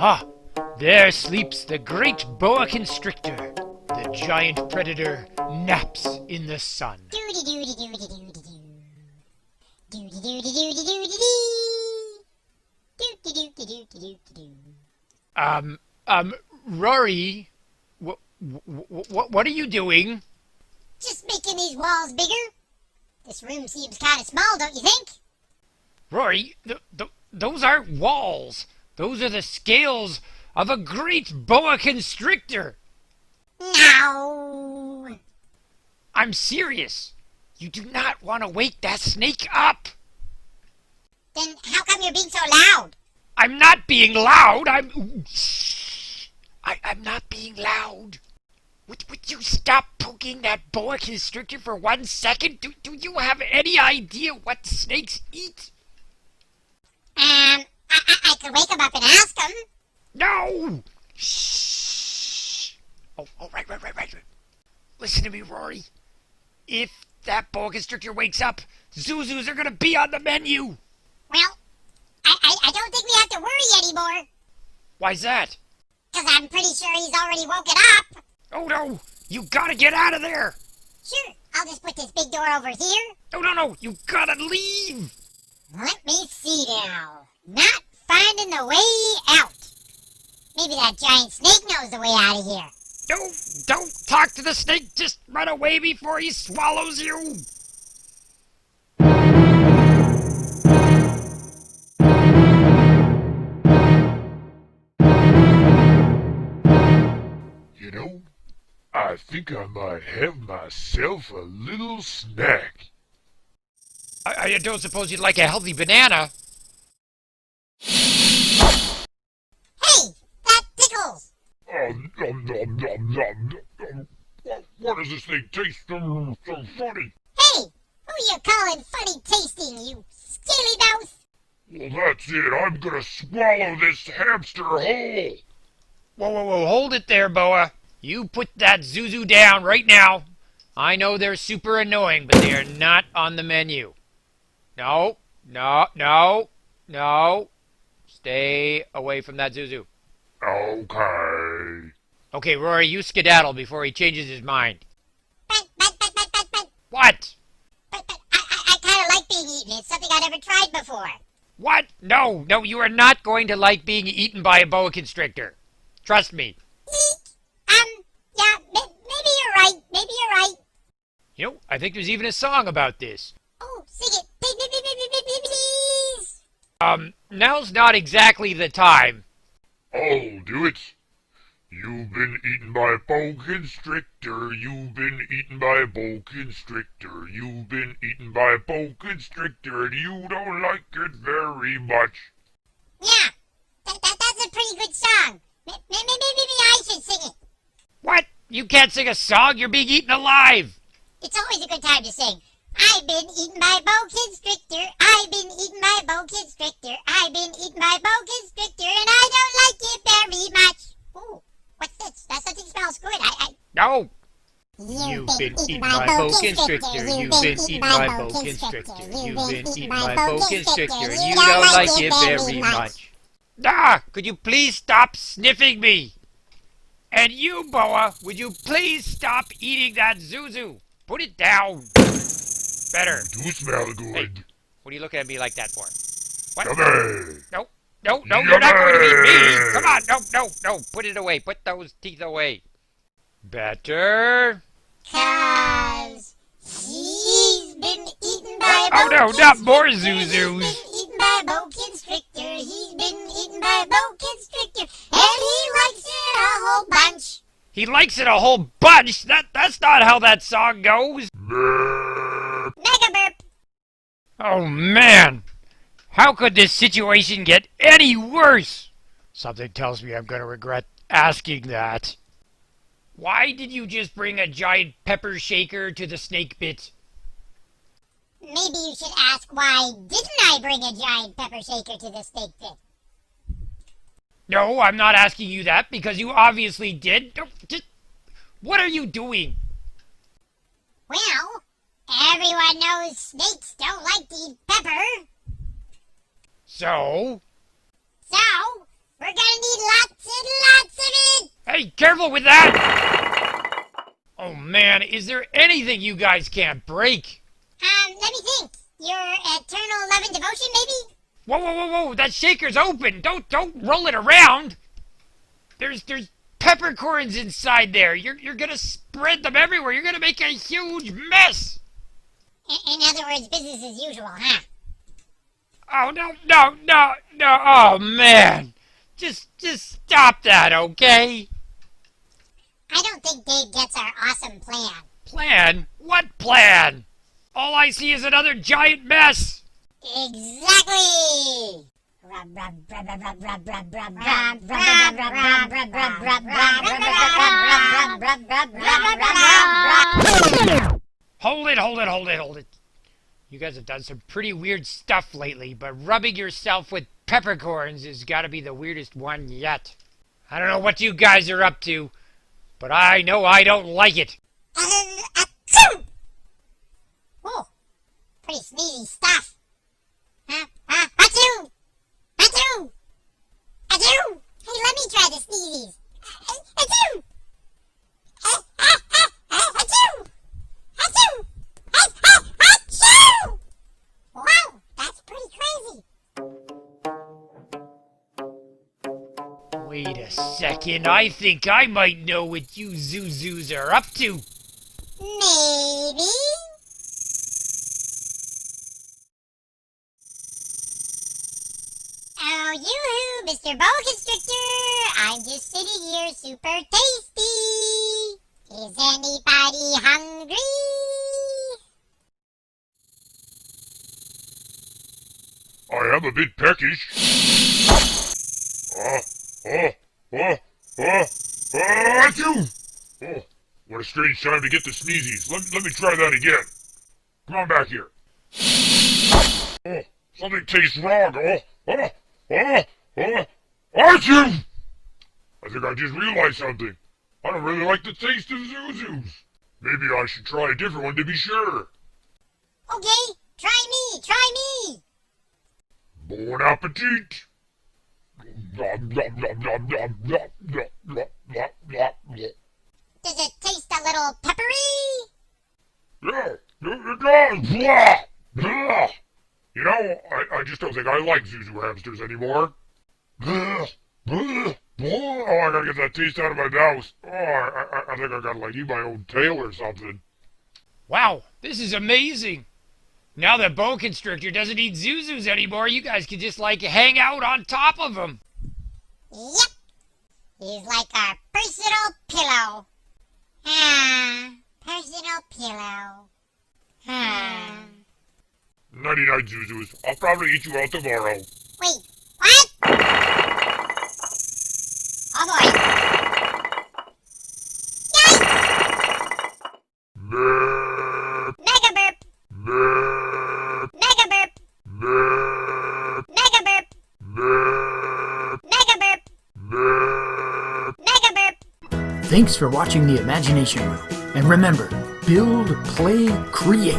Ha! There sleeps the great boa constrictor. The giant predator naps in the sun. Rory, what are you doing? Just making these walls bigger. This room seems kind of small, don't you think? Rory, those aren't walls. Those are the scales of a great boa constrictor. No. I'm serious. You do not want to wake that snake up. Then how come you're being so loud? I'm not being loud. I'm not being loud. Would you stop poking that boa constrictor for 1 second? Do you have any idea what snakes eat? I could wake him up and ask him. No! Shh! Oh, right. Listen to me, Rory. If that boa constrictor wakes up, Zhu Zhus are gonna be on the menu. Well, I don't think we have to worry anymore. Why's that? Because I'm pretty sure he's already woken up. Oh no! You gotta get out of there! Sure, I'll just put this big door over here. No! You gotta leave! Let me see now. Not finding the way out. Maybe that giant snake knows the way out of here. Don't talk to the snake. Just run away before he swallows you. You know, I think I might have myself a little snack. I don't suppose you'd like a healthy banana. Hey, that tickles. What does this thing taste so funny? Hey, who you calling funny tasting, you scaly mouth? Well, that's it. I'm gonna swallow this hamster whole. Whoa, hold it there, Boa. You put that Zhu Zhu down right now. I know they're super annoying, but they are not on the menu. No. Stay away from that Zhu Zhu. Okay. Okay, Rory, you skedaddle before he changes his mind. But. What? But I kind of like being eaten. It's something I've never tried before. What? No, you are not going to like being eaten by a boa constrictor. Trust me. Yeah, maybe you're right. You know, I think there's even a song about this. Oh, sing it. Please. Now's not exactly the time. I'll do it. You've been eaten by a boa constrictor. You've been eaten by a boa constrictor. You've been eaten by a boa constrictor, and you don't like it very much. Yeah, that's a pretty good song. Maybe I should sing it. What? You can't sing a song. You're being eaten alive. It's always a good time to sing. I've been eaten by a boa constrictor. I've been eaten by a boa constrictor. I've been eaten by a boa constrictor, and I don't like it very much. Ooh, what's this? That something smells good. No. You've been eaten by a boa constrictor. You've been eaten by a boa constrictor. You've been eaten by a boa constrictor, and you don't like it very much. Could you please stop sniffing me? And you, Boa, would you please stop eating that Zhu Zhu? Put it down. Better. You smell good. Hey, what are you looking at me like that for? What? Yummy. No, you're not going to eat me. Come on, no. Put it away. Put those teeth away. Better. 'Cause he's been eaten by a Oh no, not more Zhu Zhus. He's been eaten by a boa constrictor. He's been eaten by a boa constrictor, and he likes it a whole bunch. He likes it a whole bunch. That's not how that song goes. Megaburp. Oh man, how could this situation get any worse? Something tells me I'm going to regret asking that. Why did you just bring a giant pepper shaker to the snake pit? Maybe you should ask why didn't I bring a giant pepper shaker to the snake pit? No, I'm not asking you that because you obviously did. What are you doing? Well, everyone knows snakes don't like to eat pepper. So? So, we're gonna need lots and lots of it. Hey, careful with that! Oh man, is there anything you guys can't break? Let me think. Your eternal love and devotion, maybe? Whoa, whoa, whoa, whoa! That shaker's open! Don't roll it around! There's peppercorns inside there. You're gonna spread them everywhere. You're gonna make a huge mess. In other words, business as usual, huh? Oh no! Oh man! Just stop that, okay? I don't think Dave gets our awesome plan. Plan? What plan? All I see is another giant mess. Exactly. Hold it. You guys have done some pretty weird stuff lately, but rubbing yourself with peppercorns has got to be the weirdest one yet. I don't know what you guys are up to, but I know I don't like it. Oh, pretty sneezy stuff. Achoo! Achoo! Achoo! Hey, let me try the sneezies. Achoo! Achoo! Achoo! Achoo! Wow, that's pretty crazy. Wait a second, I think I might know what you Zhu Zhus are up to. Maybe. Oh, yoo-hoo, Mr. Boa Constrictor. I'm just sitting here super tasty. Is anybody hungry? I am a bit peckish. Achoo! Oh, what a strange time to get the sneezies. Let me try that again. Come on back here. Oh, something tastes wrong. Achoo! I think I just realized something. I don't really like the taste of Zhu Zhus. Maybe I should try a different one to be sure. Okay, try me. Bon appetit! Does it taste a little peppery? Yeah, it does! You know, I just don't think I like Zhu Zhu hamsters anymore. Oh, I gotta get that taste out of my mouth. Oh, I think I gotta like eat my own tail or something. Wow, this is amazing. Now that Boa Constrictor doesn't eat Zhu Zhus anymore, you guys can just like hang out on top of him. Yep. He's like our personal pillow. Personal pillow. Nighty-night, Zhu Zhus. I'll probably eat you all tomorrow. Wait, what? Oh boy. Yikes! Burp! Megaburp! Burp! Megaburp! Burp! Megaburp! Burp! Megaburp! Burp! Megaburp! Thanks for watching the Imagination Room. And remember, build, play, create.